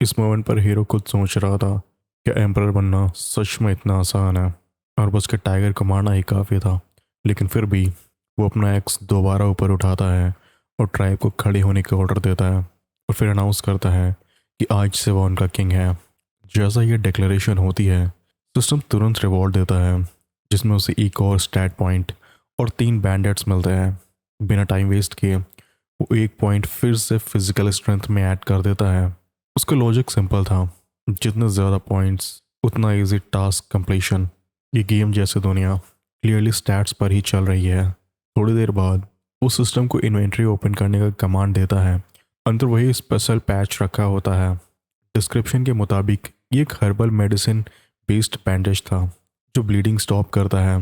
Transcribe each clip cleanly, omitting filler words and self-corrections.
इस मोमेंट पर हीरो खुद सोच रहा था कि एम्परर बनना सच में इतना आसान है और बस के टाइगर को मारना ही काफ़ी था। लेकिन फिर भी वो अपना एक्स दोबारा ऊपर उठाता है और ट्राइब को खड़े होने का ऑर्डर देता है और फिर अनाउंस करता है कि आज से वो उनका किंग है। जैसा ये डिक्लेरेशन होती है, सिस्टम तुरंत रिवॉर्ड देता है, जिसमें उसे एक और स्टैट पॉइंट और 3 बैंडेट्स मिलते हैं। बिना टाइम वेस्ट किए वो 1 पॉइंट फिर से फिजिकल स्ट्रेंथ में ऐड कर देता है। उसका लॉजिक सिंपल था, जितने ज़्यादा पॉइंट्स उतना इजी टास्क कंप्लीशन। ये गेम जैसे दुनिया क्लियरली स्टैट्स पर ही चल रही है। थोड़ी देर बाद वो सिस्टम को इन्वेंट्री ओपन करने का कमांड देता है। अंदर वही स्पेशल पैच रखा होता है। डिस्क्रिप्शन के मुताबिक ये एक हर्बल मेडिसिन बेस्ड बैंडेज था जो ब्लीडिंग स्टॉप करता है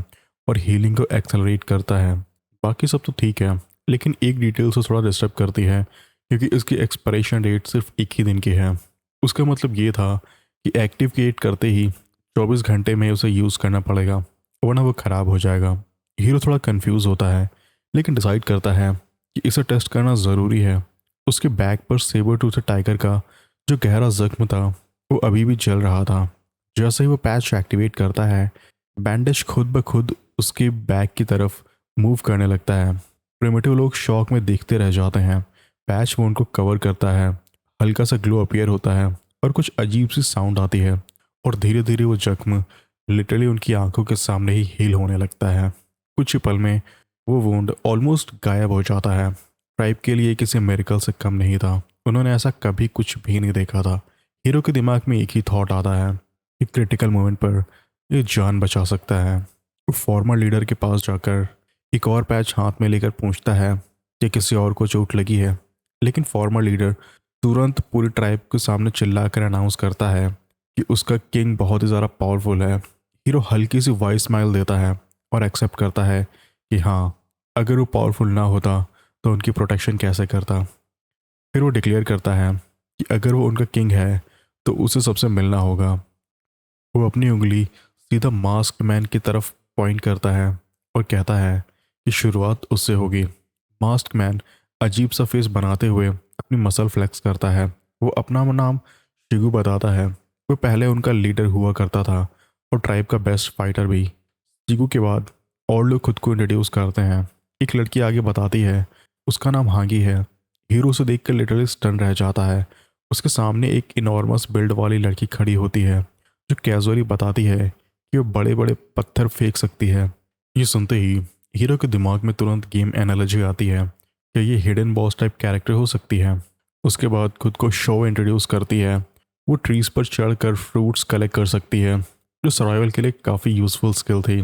और हीलिंग को एक्सेलरेट करता है। बाकी सब तो ठीक है, लेकिन एक डिटेल से थोड़ा डिस्टर्ब करती है क्योंकि इसकी एक्सपायरेशन डेट सिर्फ 1 ही दिन की है। उसका मतलब ये था कि एक्टिवेट करते ही 24 घंटे में उसे यूज़ करना पड़ेगा, वरना वो ख़राब हो जाएगा। हीरो थोड़ा कंफ्यूज होता है, लेकिन डिसाइड करता है कि इसे टेस्ट करना ज़रूरी है। उसके बैक पर सेबर टूथ टाइगर का जो गहरा जख्म था वो अभी भी जल रहा था। जैसे ही वो पैच एक्टिवेट करता है, बैंडेज खुद ब खुद उसके बैक की तरफ मूव करने लगता है। प्रिमिटिव लोग शॉक में देखते रह जाते हैं। पैच वो उनको कवर करता है, हल्का सा ग्लो अपीयर होता है और कुछ अजीब सी साउंड आती है और धीरे धीरे वो जख्म लिटरली उनकी आंखों के सामने ही हील होने लगता है। कुछ ही पल में वो वुंड ऑलमोस्ट गायब हो जाता है। ट्राइब के लिए किसी मेरिकल से कम नहीं था। उन्होंने ऐसा कभी कुछ भी नहीं देखा था। हीरो के दिमाग में एक ही थॉट आता है कि क्रिटिकल मोमेंट पर ये जान बचा सकता है। वो फॉर्मर लीडर के पास जाकर एक और पैच हाथ में लेकर पूछता है कि किसी और को चोट लगी है, लेकिन फॉर्मर लीडर तुरंत पूरी ट्राइब के सामने चिल्लाकर अनाउंस करता है कि उसका किंग बहुत ही ज़्यादा पावरफुल है। हीरो हल्की सी वाइस स्माइल देता है और एक्सेप्ट करता है कि हाँ, अगर वो पावरफुल ना होता तो उनकी प्रोटेक्शन कैसे करता। फिर वो डिक्लेयर करता है कि अगर वो उनका किंग है तो उसे सबसे मिलना होगा। वो अपनी उंगली सीधा मास्क्ड मैन की तरफ पॉइंट करता है और कहता है कि शुरुआत उससे होगी। मास्क्ड मैन अजीब सा फेस बनाते हुए अपनी मसल फ्लेक्स करता है। वो अपना नाम शिगू बताता है। वो पहले उनका लीडर हुआ करता था और ट्राइब का बेस्ट फाइटर भी। शिगू के बाद और लोग खुद को इंट्रोड्यूस करते हैं। एक लड़की आगे बताती है उसका नाम हांगी है। हीरो उसे देखकर लिटरली स्टन रह जाता है। उसके सामने एक इनॉर्मस बिल्ड वाली लड़की खड़ी होती है जो कैजुअली बताती है कि वो बड़े बड़े पत्थर फेंक सकती है। ये सुनते ही हीरो के दिमाग में तुरंत गेम एनालॉजी आती है कि ये हिडन बॉस टाइप कैरेक्टर हो सकती है। उसके बाद खुद को शो इंट्रोड्यूस करती है। वो ट्रीज पर चढ़कर फ्रूट्स कलेक्ट कर सकती है, जो सर्वाइवल के लिए काफ़ी यूज़फुल स्किल थी।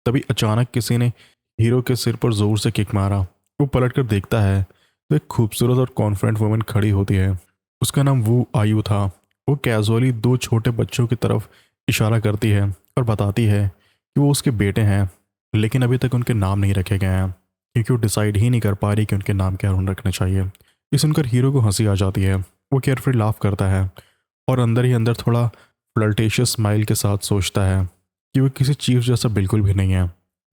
तभी अचानक किसी ने हीरो के सिर पर जोर से किक मारा। वो पलट कर देखता है तो एक खूबसूरत और कॉन्फिडेंट वुमन खड़ी होती है। उसका नाम वू आयु था। वो कैजुअली 2 छोटे बच्चों की तरफ इशारा करती है और बताती है कि वो उसके बेटे हैं, लेकिन अभी तक उनके नाम नहीं रखे गए हैं क्योंकि वो डिसाइड ही नहीं कर पा रही कि उनके नाम क्या रखने चाहिए। ये सुनकर हीरो को हंसी आ जाती है। वो केयरफ्री लाफ करता है और अंदर ही अंदर थोड़ा फ्लर्टेशियस स्माइल के साथ सोचता है कि वो किसी चीफ जैसा बिल्कुल भी नहीं है।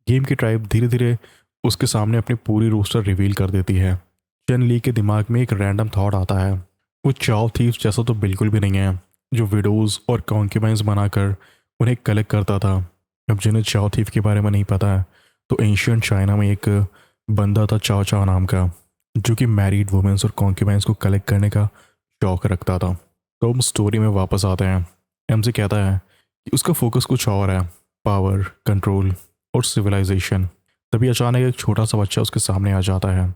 गेम की ट्राइब धीरे धीरे उसके सामने अपनी पूरी रोस्टर रिवील कर देती है। चेन ली के दिमाग में एक रैंडम थॉट आता है। वो चाव थीव्स जैसा तो बिल्कुल भी नहीं है जो विडोज और कॉन्क्यूबाइंस बनाकर उन्हें कलेक्ट करता था। अब जिन्हें चाव थीव के बारे में नहीं पता है, तो एंशियंट चाइना में एक बंदा था चाव चाव नाम का, जो कि मैरिड वुमेन्स और कॉन्क्यूबाइंस को कलेक्ट करने का शौक रखता था। तो हम स्टोरी में वापस आते हैं। एमसी कहता है कि उसका फोकस कुछ और है, पावर, कंट्रोल और सिविलाइजेशन। तभी अचानक एक छोटा सा बच्चा उसके सामने आ जाता है।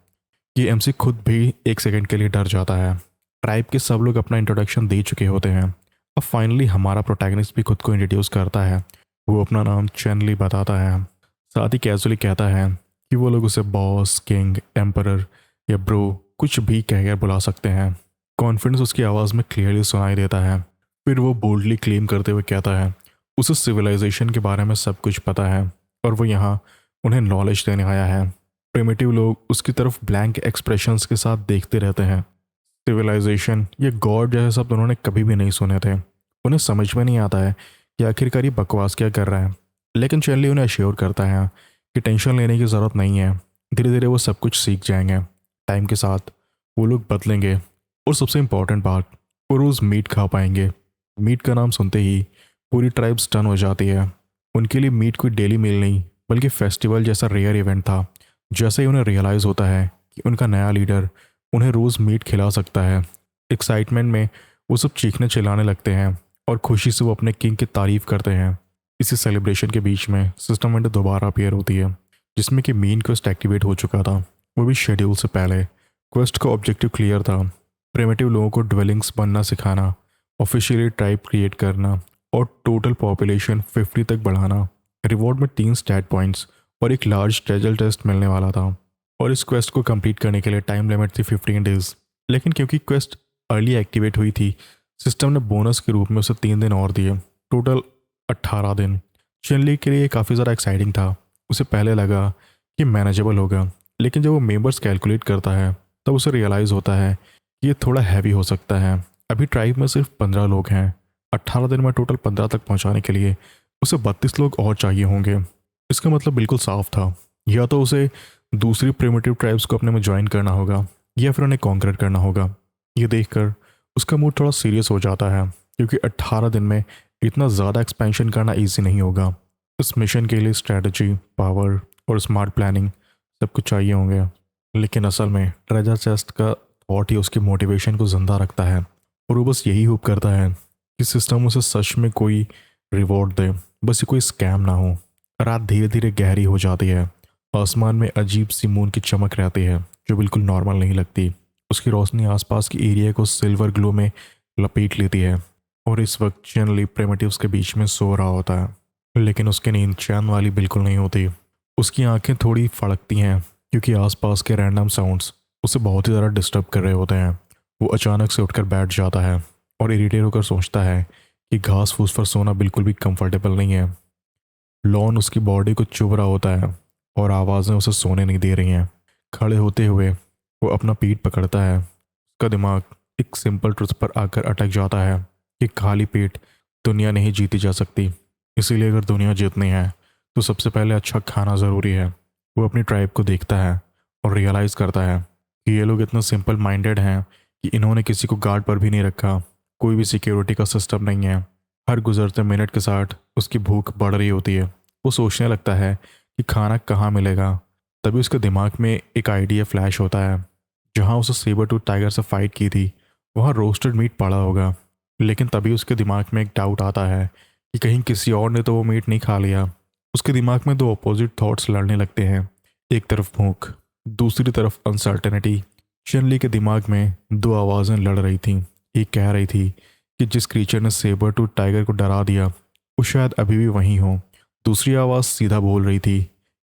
ये एमसी खुद भी 1 सेकंड के लिए डर जाता है। ट्राइब के सब लोग अपना इंट्रोडक्शन दे चुके होते हैं। अब फाइनली हमारा प्रोटैगनिस्ट भी खुद को इंट्रोड्यूस करता है। वो अपना नाम चेन ली बताता है। साथ ही कैजुअली कहता है कि वो लोग उसे बॉस, किंग, एम्परर या ब्रो कुछ भी कहकर बुला सकते हैं। कॉन्फिडेंस उसकी आवाज़ में क्लियरली सुनाई देता है। फिर वो बोल्डली क्लेम करते हुए कहता है उसे सिविलाइजेशन के बारे में सब कुछ पता है और वो यहाँ उन्हें नॉलेज देने आया है। प्रिमिटिव लोग उसकी तरफ ब्लैंक एक्सप्रेशंस के साथ देखते रहते हैं। सिविलाइजेशन ये गॉड जैसे शब्द उन्होंने कभी भी नहीं सुने थे। उन्हें समझ में नहीं आता है कि आखिरकार ये बकवास क्या कर रहा है। लेकिन चेनली उन्हें अश्योर करता है कि टेंशन लेने की ज़रूरत नहीं है, धीरे धीरे वो सब कुछ सीख जाएंगे। टाइम के साथ वो लोग बदलेंगे। और सबसे इम्पॉर्टेंट बात, वो रोज़ मीट खा पाएंगे। मीट का नाम सुनते ही पूरी ट्राइब स्टन हो जाती है। उनके लिए मीट कोई डेली मील नहीं बल्कि फेस्टिवल जैसा रेयर इवेंट था। जैसे ही उन्हें रियलाइज़ होता है कि उनका नया लीडर उन्हें रोज़ मीट खिला सकता है, एक्साइटमेंट में वो सब चीखने चिल्लाने लगते हैं और खुशी से वो अपने किंग की तारीफ करते हैं। इसी सेलिब्रेशन के बीच में सिस्टम विंडो दोबारा अपीयर होती है, जिसमें कि मेन क्वेस्ट एक्टिवेट हो चुका था, वो भी शेड्यूल से पहले। क्वेस्ट का ऑब्जेक्टिव क्लियर था, प्रिमिटिव लोगों को ड्वेलिंग्स बनना सिखाना, ऑफिशियली ट्राइब क्रिएट करना और टोटल पॉपुलेशन 50 तक बढ़ाना। रिवॉर्ड में 3 स्टैट पॉइंट्स और एक लार्ज ट्रेजर टेस्ट मिलने वाला था, और इस क्वेस्ट को कंप्लीट करने के लिए टाइम लिमिट थी 15 डेज। लेकिन क्योंकि क्वेस्ट अर्ली एक्टिवेट हुई थी, सिस्टम ने बोनस के रूप में उसे 3 दिन और दिए, टोटल 18 दिन। चेनली के लिए काफ़ी ज़्यादा एक्साइटिंग था। उसे पहले लगा कि मैनेजेबल होगा, लेकिन जब वो मेंबर्स कैलकुलेट करता है तब उसे रियलाइज़ होता है कि ये थोड़ा हैवी हो सकता है। अभी ट्राइब में सिर्फ 15 लोग हैं। 18 दिन में टोटल 15 तक पहुंचाने के लिए उसे 32 लोग और चाहिए होंगे। इसका मतलब बिल्कुल साफ था, या तो उसे दूसरी प्रिमिटिव ट्राइब्स को अपने में ज्वाइन करना होगा या फिर उन्हें कॉन्कर करना होगा। ये देखकर उसका मूड थोड़ा सीरियस हो जाता है, क्योंकि 18 दिन में इतना ज़्यादा एक्सपेंशन करना ईजी नहीं होगा। इस मिशन के लिए स्ट्रैटेजी, पावर और स्मार्ट प्लानिंग सब कुछ चाहिए होंगे। लेकिन असल में ट्रेजर चेस्ट का थॉट ही उसकी मोटिवेशन को जिंदा रखता है, और वो बस यही होप करता है कि सिस्टम उसे सच में कोई रिवॉर्ड दे, बस ये कोई स्कैम ना हो। रात धीरे धीरे गहरी हो जाती है। आसमान में अजीब सी मून की चमक रहती है जो बिल्कुल नॉर्मल नहीं लगती। उसकी रोशनी आसपास की एरिया को सिल्वर ग्लो में लपेट लेती है, और इस वक्त चैन प्रिमिटिव्स के बीच में सो रहा होता है। लेकिन उसकी नींद चैन वाली बिल्कुल नहीं होती। उसकी आंखें थोड़ी फड़कती हैं, क्योंकि आसपास के रैंडम साउंड्स उसे बहुत ही ज़्यादा डिस्टर्ब कर रहे होते हैं। वो अचानक से उठकर बैठ जाता है और इरिटेट होकर सोचता है कि घास फूस पर सोना बिल्कुल भी कंफर्टेबल नहीं है। लॉन उसकी बॉडी को चुभ रहा होता है और आवाज़ें उसे सोने नहीं दे रही हैं। खड़े होते हुए वो अपना पीठ पकड़ता है। उसका दिमाग एक सिंपल ट्रुथ पर आकर अटक जाता है कि खाली पेट दुनिया नहीं जीती जा सकती। इसीलिए अगर दुनिया जीतनी है तो सबसे पहले अच्छा खाना ज़रूरी है। वो अपनी ट्राइब को देखता है और रियलाइज़ करता है कि ये लोग इतना सिंपल माइंडेड हैं कि इन्होंने किसी को गार्ड पर भी नहीं रखा। कोई भी सिक्योरिटी का सिस्टम नहीं है। हर गुजरते मिनट के साथ उसकी भूख बढ़ रही होती है। वो सोचने लगता है कि खाना कहाँ मिलेगा। तभी उसके दिमाग में एक आइडिया फ्लैश होता है। जहाँ उसे सेबर टूथ टाइगर से फाइट की थी वहाँ रोस्टेड मीट पड़ा होगा। लेकिन तभी उसके दिमाग में एक डाउट आता है कि कहीं किसी और ने तो वो मीट नहीं खा लिया। उसके दिमाग में 2 अपोजिट थॉट्स लड़ने लगते हैं। एक तरफ भूख, दूसरी तरफ अनसर्टेनिटी। चेनली के दिमाग में 2 आवाज़ें लड़ रही थीं। एक कह रही थी कि जिस क्रीचर ने सेबर टूथ टाइगर को डरा दिया वो शायद अभी भी वहीं हो। दूसरी आवाज़ सीधा बोल रही थी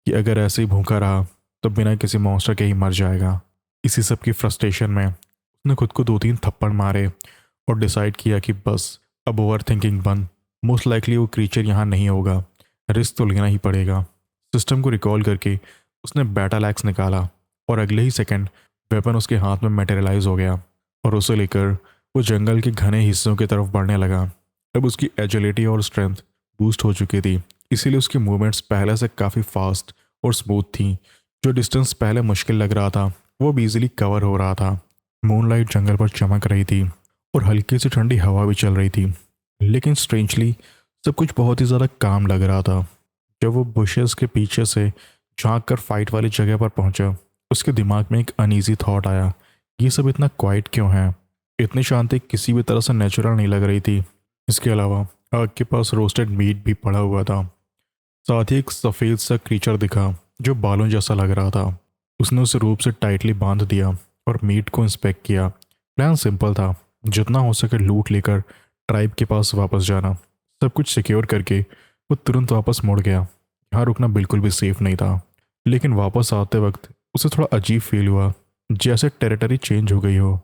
कि अगर ऐसे ही भूखा रहा तो बिना किसी मॉन्स्टर के ही मर जाएगा। इसी सब की फ्रस्ट्रेशन में उसने खुद को 2-3 थप्पड़ मारे और डिसाइड किया कि बस अब ओवर थिंकिंग बंद। मोस्ट लाइकली वो क्रीचर यहाँ नहीं होगा, रिस्क तो लेना ही पड़ेगा। सिस्टम को रिकॉल करके उसने बैटल एक्स निकाला और अगले ही सेकंड वेपन उसके हाथ में मटेरियलाइज हो गया और उसे लेकर वो जंगल के घने हिस्सों की तरफ बढ़ने लगा। अब उसकी एजिलिटी और स्ट्रेंथ बूस्ट हो चुकी थी, इसीलिए उसकी मूवमेंट्स पहले से काफ़ी फास्ट और स्मूथ थी। जो डिस्टेंस पहले मुश्किल लग रहा था वो भी ईजिली कवर हो रहा था। मूनलाइट जंगल पर चमक रही थी और हल्की सी ठंडी हवा भी चल रही थी। लेकिन स्ट्रेंजली सब कुछ बहुत ही ज़्यादा काम लग रहा था। जब वो बुशेस के पीछे से झांक कर फाइट वाली जगह पर पहुंचा, उसके दिमाग में एक अनईजी थॉट आया। ये सब इतना क्वाइट क्यों है? इतनी शांति किसी भी तरह से नेचुरल नहीं लग रही थी। इसके अलावा आग के पास रोस्टेड मीट भी पड़ा हुआ था। साथ ही एक सफ़ेद सा क्रीचर दिखा जो बालों जैसा लग रहा था। उसने उसे रूप से टाइटली बांध दिया और मीट को इंस्पेक्ट किया। प्लान सिंपल था, जितना हो सके लूट लेकर ट्राइब के पास वापस जाना। सब कुछ सिक्योर करके वो तुरंत वापस मुड़ गया। यहाँ रुकना बिल्कुल भी सेफ नहीं था। लेकिन वापस आते वक्त उसे थोड़ा अजीब फील हुआ, जैसे टेरिटरी चेंज हो गई हो।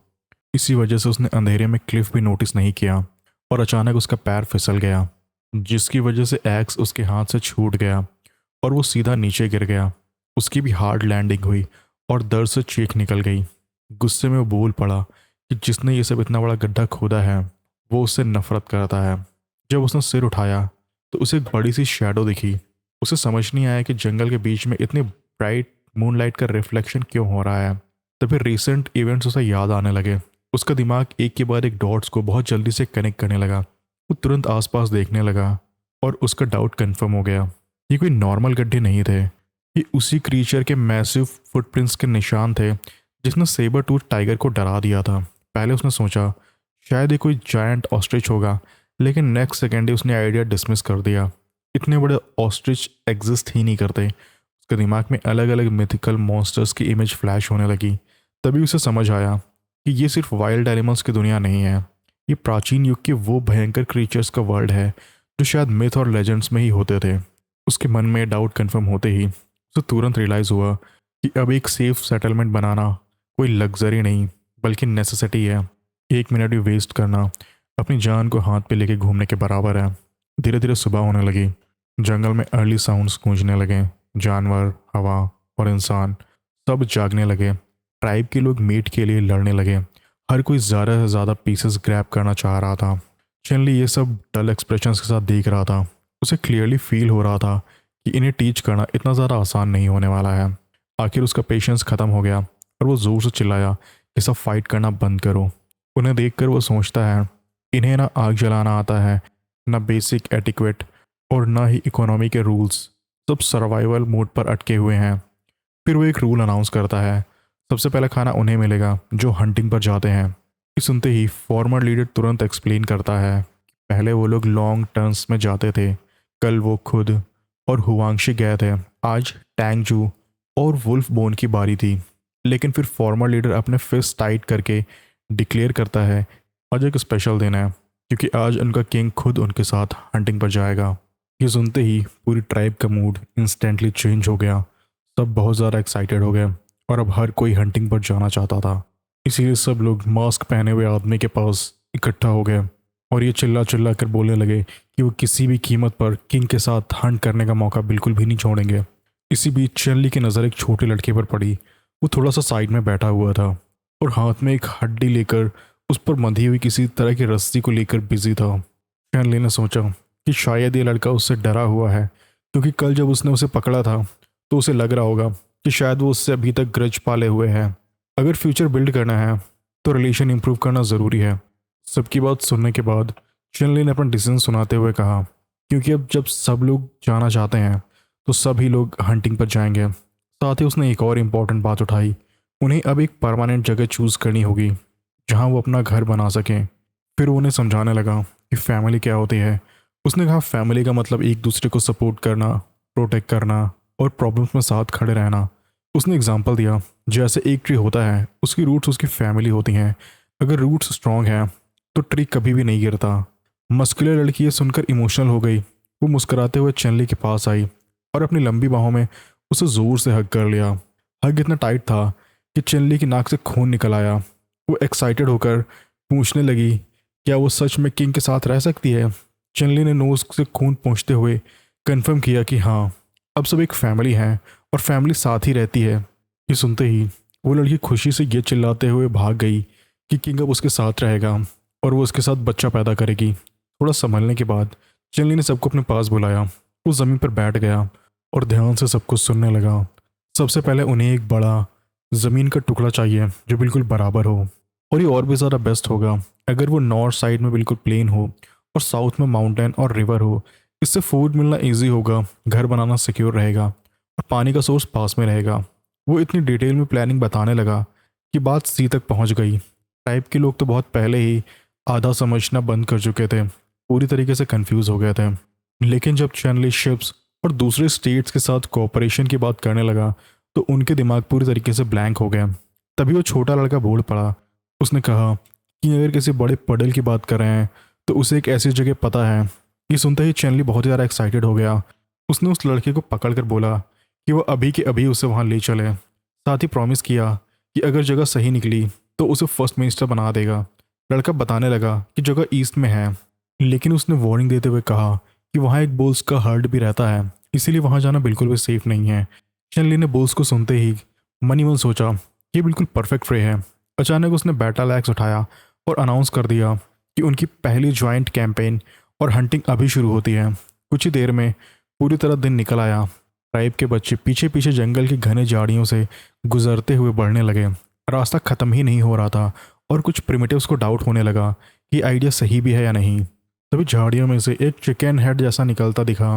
इसी वजह से उसने अंधेरे में क्लिफ भी नोटिस नहीं किया और अचानक उसका पैर फिसल गया, जिसकी वजह से एक्स उसके हाथ से छूट गया और वो सीधा नीचे गिर गया। उसकी भी हार्ड लैंडिंग हुई और दर्द से चीख निकल गई। गुस्से में वो बोल पड़ा कि जिसने ये सब इतना बड़ा गड्ढा खोदा है वो उससे नफरत करता है। जब उसने सिर उठाया तो उसे एक बड़ी सी शैडो दिखी। उसे समझ नहीं आया कि जंगल के बीच में इतनी ब्राइट मूनलाइट का रिफ्लेक्शन क्यों हो रहा है। तभी रिसेंट इवेंट्स उसे याद आने लगे। उसका दिमाग एक के बाद एक डॉट्स को बहुत जल्दी से कनेक्ट करने लगा। वो तुरंत आसपास देखने लगा और उसका डाउट कंफर्म हो गया। ये कोई नॉर्मल गड्ढे नहीं थे, ये उसी क्रीचर के मैसिव फुटप्रिंट्स के निशान थे जिसने सेबर टूथ टाइगर को डरा दिया था। पहले उसने सोचा शायद ये कोई जायंट ऑस्ट्रिच होगा, लेकिन नेक्स्ट सेकेंड ही उसने आइडिया डिसमिस कर दिया। इतने बड़े ऑस्ट्रिच एग्जिस्ट ही नहीं करते। उसके दिमाग में अलग अलग मिथिकल मॉन्स्टर्स की इमेज फ्लैश होने लगी। तभी उसे समझ आया कि ये सिर्फ वाइल्ड एनिमल्स की दुनिया नहीं है, ये प्राचीन युग के वो भयंकर क्रीचर्स का वर्ल्ड है जो शायद मिथ और लेजेंड्स में ही होते थे। उसके मन में डाउट कंफर्म होते ही उसे तुरंत रियलाइज़ हुआ कि अब एक सेफ सेटलमेंट बनाना कोई लग्जरी नहीं बल्कि नेसेसिटी है। एक मिनट भी वेस्ट करना अपनी जान को हाथ पे लेके घूमने के बराबर है। धीरे धीरे सुबह होने लगी। जंगल में अर्ली साउंड्स गूंजने लगे। जानवर, हवा और इंसान सब जागने लगे। ट्राइब के लोग मीट के लिए लड़ने लगे। हर कोई ज़्यादा से ज़्यादा पीसेस ग्रैब करना चाह रहा था। चैनली ये सब डल एक्सप्रेशंस के साथ देख रहा था। उसे क्लियरली फील हो रहा था कि इन्हें टीच करना इतना ज़्यादा आसान नहीं होने वाला है। आखिर उसका पेशेंस ख़त्म हो गया और वो ज़ोर से चिल्लाया कि सब फाइट करना बंद करो। उन्हें देखकर वो सोचता है इन्हें ना आग जलाना आता है, ना बेसिक एटिक्वेट और ना ही इकोनॉमी के रूल्स। सब सर्वाइवल मोड पर अटके हुए हैं। फिर वो एक रूल अनाउंस करता है, सबसे पहला खाना उन्हें मिलेगा जो हंटिंग पर जाते हैं। ये सुनते ही फॉर्मर लीडर तुरंत एक्सप्लेन करता है पहले वो लोग लॉन्ग टर्न्स में जाते थे। कल वो खुद और हुआंशी गए थे। आज टैंगजू और वुल्फ बोन की बारी थी। लेकिन फिर फॉर्मर लीडर अपने फिस्ट टाइट करके डिक्लेयर करता है आज एक स्पेशल दिन है क्योंकि आज उनका किंग खुद उनके साथ हंटिंग पर जाएगा। ये सुनते ही पूरी ट्राइब का मूड इंस्टेंटली चेंज हो गया। सब बहुत ज़्यादा एक्साइटेड हो गए और अब हर कोई हंटिंग पर जाना चाहता था। इसीलिए सब लोग मास्क पहने हुए आदमी के पास इकट्ठा हो गए और ये चिल्ला चिल्ला कर बोलने लगे कि वो किसी भी कीमत पर किंग के साथ हंट करने का मौका बिल्कुल भी नहीं छोड़ेंगे। इसी बीच चैनली की नज़र एक छोटे लड़के पर पड़ी। वो थोड़ा सा साइड में बैठा हुआ था और हाथ में एक हड्डी लेकर उस पर बंधी हुई किसी तरह की रस्सी को लेकर बिजी था। चैनली ने सोचा कि शायद ये लड़का उससे डरा हुआ है क्योंकि कल जब उसने उसे पकड़ा था तो उसे लग रहा होगा कि शायद वो उससे अभी तक ग्रज पाले हुए हैं। अगर फ्यूचर बिल्ड करना है तो रिलेशन इंप्रूव करना ज़रूरी है। सबकी बात सुनने के बाद चैनली ने अपना डिसीजन सुनाते हुए कहा क्योंकि अब जब सब लोग जाना चाहते हैं तो सभी लोग हंटिंग पर जाएंगे। साथ ही उसने एक और इम्पॉर्टेंट बात उठाई, उन्हें अब एक परमानेंट जगह चूज़ करनी होगी जहाँ वो अपना घर बना सकें। फिर वो उन्हें समझाने लगा कि फैमिली क्या होती है। उसने कहा फैमिली का मतलब एक दूसरे को सपोर्ट करना, प्रोटेक्ट करना और प्रॉब्लम्स में साथ खड़े रहना। उसने एग्जांपल दिया जैसे एक ट्री होता है, उसकी रूट्स उसकी फैमिली होती हैं। अगर रूट्स स्ट्रांग हैं तो ट्री कभी भी नहीं गिरता। मस्कुलर लड़की ये सुनकर इमोशनल हो गई। वो मुस्कुराते हुए चैनली के पास आई और अपनी लंबी बाहों में उसे ज़ोर से हग कर लिया। हग इतना टाइट था कि चैनली की नाक से खून निकल आया। वो एक्साइटेड होकर पूछने लगी क्या वो सच में किंग के साथ रह सकती है। चैनली ने नोज से खून पोंछते हुए कंफर्म किया कि हाँ, अब सब एक फैमिली हैं और फैमिली साथ ही रहती है। ये सुनते ही वो लड़की खुशी से ये चिल्लाते हुए भाग गई कि किंग अब उसके साथ रहेगा और वो उसके साथ बच्चा पैदा करेगी। थोड़ा संभलने के बाद चैनली ने सबको अपने पास बुलाया। वो ज़मीन पर बैठ गया और ध्यान से सब कुछ सुनने लगा। सबसे पहले उन्हें एक बड़ा ज़मीन का टुकड़ा चाहिए जो बिल्कुल बराबर हो, और ये और भी ज़्यादा बेस्ट होगा अगर वो नॉर्थ साइड में बिल्कुल प्लेन हो और साउथ में माउंटेन और रिवर हो। इससे फूड मिलना ईजी होगा, घर बनाना सिक्योर रहेगा और पानी का सोर्स पास में रहेगा। वो इतनी डिटेल में प्लानिंग बताने लगा कि बात सी तक पहुंच गई। टाइप के लोग तो बहुत पहले ही आधा समझना बंद कर चुके थे, पूरी तरीके से कंफ्यूज हो गए थे। लेकिन जब चैनली शिप्स और दूसरे स्टेट्स के साथ कोऑपरेशन की बात करने लगा तो उनके दिमाग पूरी तरीके से ब्लैंक हो गया। तभी वो छोटा लड़का बोल पड़ा। उसने कहा कि अगर किसी बड़े पडल की बात कर रहे हैं तो उसे एक ऐसी जगह पता है। ये सुनते ही चैनली बहुत ज़्यादा एक्साइटेड हो गया। उसने उस लड़के को पकड़कर बोला कि वो अभी के अभी उसे वहाँ ले चले। साथ ही प्रॉमिस किया कि अगर जगह सही निकली तो उसे फर्स्ट मिनिस्टर बना देगा। लड़का बताने लगा कि जगह ईस्ट में है, लेकिन उसने वार्निंग देते हुए कहा कि वहाँ एक बुल्स का हर्ड भी रहता है, इसीलिए वहाँ जाना बिल्कुल भी सेफ नहीं है। चैनली ने बुल्स को सुनते ही मनी मन सोचा ये बिल्कुल परफेक्ट फ्रे है। अचानक उसने बैटल एक्स उठाया और अनाउंस कर दिया कि उनकी पहली ज्वाइंट कैंपेन और हंटिंग अभी शुरू होती है। कुछ ही देर में पूरी तरह दिन निकल आया। ट्राइब के बच्चे पीछे पीछे जंगल की घने झाड़ियों से गुजरते हुए बढ़ने लगे। रास्ता ख़त्म ही नहीं हो रहा था और कुछ प्रिमिटिव्स को डाउट होने लगा कि आइडिया सही भी है या नहीं। तभी झाड़ियों में से एक चिकन हेड जैसा निकलता दिखा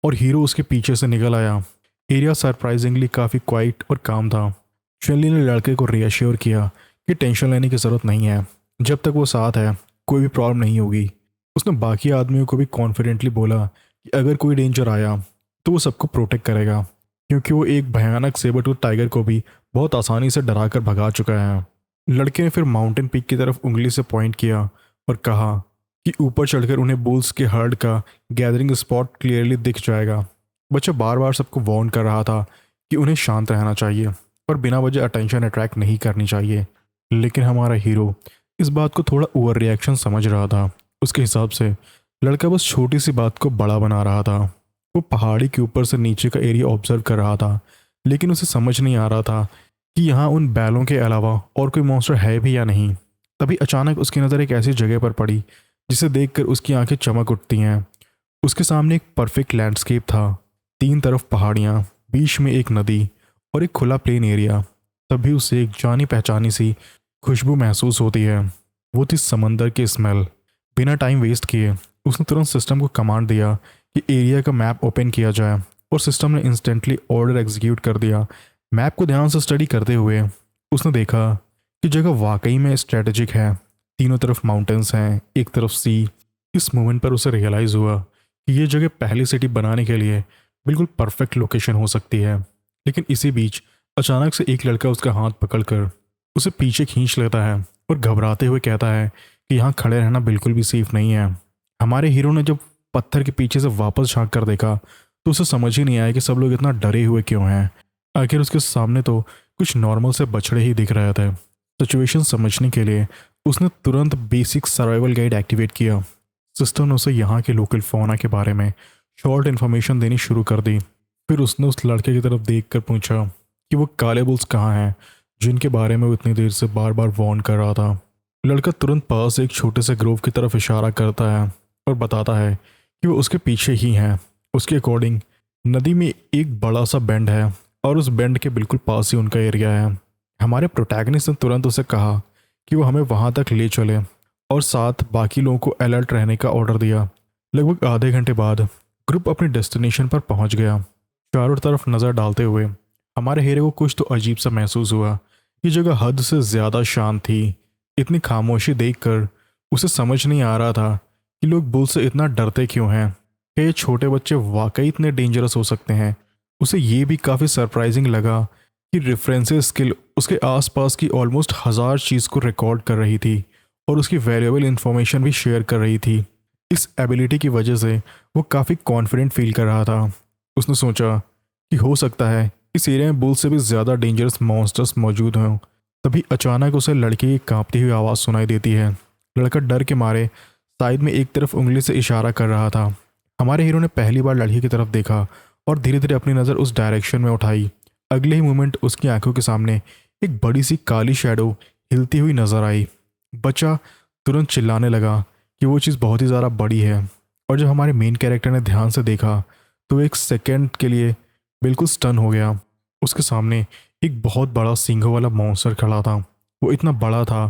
और हीरो उसके पीछे से निकल आया। एरिया सरप्राइजिंगली काफ़ी क्वाइट और काम था। चुनली ने लड़के को रियश्योर किया कि टेंशन लेने की ज़रूरत नहीं है, जब तक वो साथ है कोई भी प्रॉब्लम नहीं होगी। उसने बाकी आदमियों को भी कॉन्फिडेंटली बोला कि अगर कोई डेंजर आया तो वो सबको प्रोटेक्ट करेगा, क्योंकि वो एक भयानक सेबर टूथ टाइगर को भी बहुत आसानी से डरा कर भगा चुका है। लड़के ने फिर माउंटेन पीक की तरफ उंगली से पॉइंट किया और कहा कि ऊपर चढ़कर उन्हें बुल्स के हर्ड का गैदरिंग स्पॉट क्लियरली दिख जाएगा। बच्चा बार बार सबको वार्न कर रहा था कि उन्हें शांत रहना चाहिए और बिना वजह अटेंशन अट्रैक्ट नहीं करनी चाहिए, लेकिन हमारा हीरो इस बात को थोड़ा ओवर रिएक्शन समझ रहा था। उसके हिसाब से लड़का बस छोटी सी बात को बड़ा बना रहा था। वो पहाड़ी के ऊपर से नीचे का एरिया ऑब्जर्व कर रहा था, लेकिन उसे समझ नहीं आ रहा था कि यहाँ उन बैलों के अलावा और कोई मॉन्स्टर है भी या नहीं। तभी अचानक उसकी नज़र एक ऐसी जगह पर पड़ी जिसे देखकर उसकी आंखें चमक उठती हैं। उसके सामने एक परफेक्ट लैंडस्केप था, 3 तरफ पहाड़ियाँ, बीच में एक नदी और एक खुला प्लेन एरिया। तभी उसे एक जानी पहचानी सी खुशबू महसूस होती है। वो थी समंदर की स्मेल। बिना टाइम वेस्ट किए उसने तुरंत सिस्टम को कमांड दिया कि एरिया का मैप ओपन किया जाए और सिस्टम ने इंस्टेंटली ऑर्डर एग्जीक्यूट कर दिया। मैप को ध्यान से स्टडी करते हुए उसने देखा कि जगह वाकई में स्ट्रेटेजिक है। तीनों तरफ माउंटेन्स हैं, एक तरफ सी। इस मोमेंट पर उसे रियलाइज़ हुआ कि ये जगह पहली सिटी बनाने के लिए बिल्कुल परफेक्ट लोकेशन हो सकती है। लेकिन इसी बीच अचानक से एक लड़का उसका हाथ पकड़कर उसे पीछे खींच लेता है और घबराते हुए कहता है कि यहाँ खड़े रहना बिल्कुल भी सेफ नहीं है। हमारे हीरो ने जब पत्थर के पीछे से वापस झांक कर देखा तो उसे समझ ही नहीं आया कि सब लोग इतना डरे हुए क्यों हैं। आखिर उसके सामने तो कुछ नॉर्मल से बछड़े ही दिख रहे थे। सिचुएशन समझने के लिए उसने तुरंत बेसिक सर्वाइवल गाइड एक्टिवेट किया। सिस्टम ने उसे यहाँ के लोकल फौना के बारे में शॉर्ट इन्फॉर्मेशन देनी शुरू कर दी। फिर उसने उस लड़के की तरफ देख कर पूछा कि वो काले बुल्स कहाँ हैं जिनके बारे में वो इतनी देर से बार बार वार्न कर रहा था। लड़का तुरंत पास एक छोटे से ग्रोव की तरफ इशारा करता है और बताता है कि वो उसके पीछे ही हैं। उसके अकॉर्डिंग नदी में एक बड़ा सा बेंड है और उस बेंड के बिल्कुल पास ही उनका एरिया है। हमारे प्रोटैगनिस्ट ने तुरंत उसे कहा कि वो हमें वहाँ तक ले चले और साथ बाकी लोगों को अलर्ट रहने का ऑर्डर दिया। लगभग आधे घंटे बाद ग्रुप अपने डेस्टिनेशन पर पहुँच गया। चारों तरफ नज़र डालते हुए हमारे हीरो को कुछ तो अजीब सा महसूस हुआ। ये जगह हद से ज़्यादा शांत थी। इतनी खामोशी देखकर उसे समझ नहीं आ रहा था कि लोग बुल से इतना डरते क्यों हैं। क्या ये छोटे बच्चे वाकई इतने डेंजरस हो सकते हैं? उसे ये भी काफ़ी सरप्राइजिंग लगा कि रेफरेंसेस स्किल उसके आसपास की ऑलमोस्ट 1000 चीज़ को रिकॉर्ड कर रही थी और उसकी वैल्यूएबल इंफॉर्मेशन भी शेयर कर रही थी। इस एबिलिटी की वजह से वो काफ़ी कॉन्फिडेंट फील कर रहा था। उसने सोचा कि हो सकता है इस एरिया में बुल से भी ज़्यादा डेंजरस मॉन्स्टर्स मौजूद हों। तभी अचानक उसे लड़के की कांपती हुई आवाज़ सुनाई देती है। लड़का डर के मारे साइड में एक तरफ उंगली से इशारा कर रहा था। हमारे हीरो ने पहली बार लड़की की तरफ देखा और धीरे धीरे अपनी नज़र उस डायरेक्शन में उठाई। अगले ही मोमेंट उसकी आंखों के सामने एक बड़ी सी काली शैडो हिलती हुई नजर आई। बच्चा तुरंत चिल्लाने लगा कि वो चीज़ बहुत ही ज़्यादा बड़ी है और जब हमारे मेन कैरेक्टर ने ध्यान से देखा तो एक सेकेंड के लिए बिल्कुल स्टन हो गया। उसके सामने एक बहुत बड़ा सींगों वाला मॉन्स्टर खड़ा था। वो इतना बड़ा था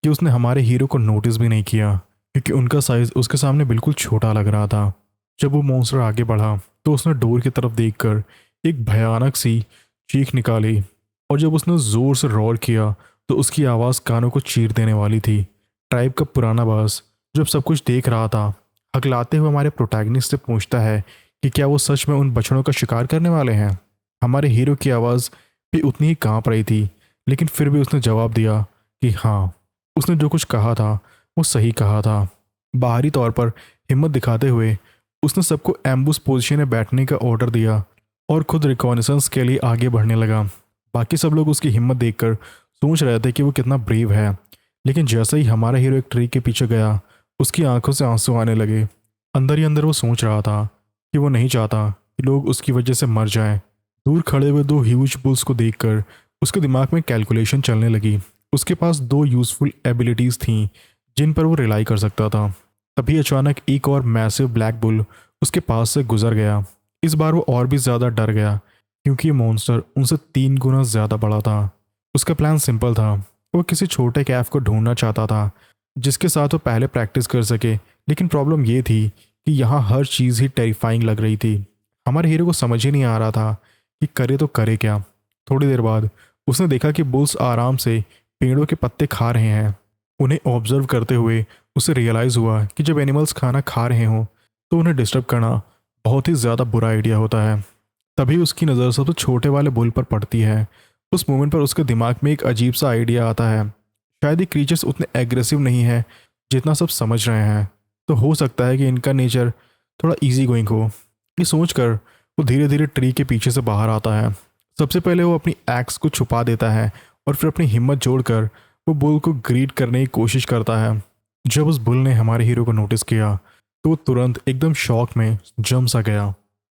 कि उसने हमारे हीरो को नोटिस भी नहीं किया, क्योंकि उनका साइज़ उसके सामने बिल्कुल छोटा लग रहा था। जब वो मॉन्स्टर आगे बढ़ा तो उसने डोर की तरफ देखकर एक भयानक सी चीख निकाली और जब उसने ज़ोर से रोर किया तो उसकी आवाज़ कानों को चीर देने वाली थी। ट्राइब का पुराना बॉस जब सब कुछ देख रहा था, हकलाते हुए हमारे प्रोटैगनिस्ट से पूछता है कि क्या वो सच में उन बछड़ों का शिकार करने वाले हैं। हमारे हीरो की आवाज़ भी उतनी ही काँप रही थी, लेकिन फिर भी उसने जवाब दिया कि हाँ, उसने जो कुछ कहा था वो सही कहा था। बाहरी तौर पर हिम्मत दिखाते हुए उसने सबको एम्बुस पोजीशन में बैठने का ऑर्डर दिया और खुद रिकॉनेसेंस के लिए आगे बढ़ने लगा। बाकी सब लोग उसकी हिम्मत देखकर सोच रहे थे कि वो कितना ब्रेव है, लेकिन जैसे ही हमारा हीरो एक ट्री के पीछे गया उसकी आंखों से आंसू आने लगे। अंदर ही अंदर वो सोच रहा था कि वो नहीं चाहता कि लोग उसकी वजह से मर जाएं। दूर खड़े हुए 2 ह्यूज बुल्स को देखकर उसके दिमाग में कैलकुलेशन चलने लगी। उसके पास 2 यूज़फुल एबिलिटीज़ थीं जिन पर वो रिलाई कर सकता था। तभी अचानक एक और मैसिव ब्लैक बुल उसके पास से गुजर गया। इस बार वो और भी ज़्यादा डर गया क्योंकि ये मॉन्स्टर उनसे 3 गुना ज़्यादा बड़ा था। उसका प्लान सिंपल था वो किसी छोटे कैफ को ढूंढना चाहता था जिसके साथ वो पहले प्रैक्टिस कर सके, लेकिन प्रॉब्लम ये थी कि यहाँ हर चीज़ ही टेरिफाइंग लग रही थी। हमारे हीरो को समझ ही नहीं आ रहा था कि करे तो करे क्या। थोड़ी देर बाद उसने देखा कि बुल्स आराम से पेड़ों के पत्ते खा रहे हैं। उन्हें ऑब्जर्व करते हुए उसे रियलाइज़ हुआ कि जब एनिमल्स खाना खा रहे हों तो उन्हें डिस्टर्ब करना बहुत ही ज़्यादा बुरा आइडिया होता है। तभी उसकी नज़र सबसे छोटे वाले बुल पर पड़ती है। उस मोमेंट पर उसके दिमाग में एक अजीब सा आइडिया आता है। शायद ये क्रीचर्स उतने एग्रेसिव नहीं है जितना सब समझ रहे हैं, तो हो सकता है कि इनका नेचर थोड़ा इजी गोइंग हो। ये सोचकर वो धीरे धीरे ट्री के पीछे से बाहर आता है। सबसे पहले वो अपनी एक्स को छुपा देता है और फिर अपनी हिम्मत जोड़कर वो बुल को ग्रीट करने की कोशिश करता है। जब उस बुल ने हमारे हीरो को नोटिस किया तो वो तुरंत एकदम शॉक में जम सा गया।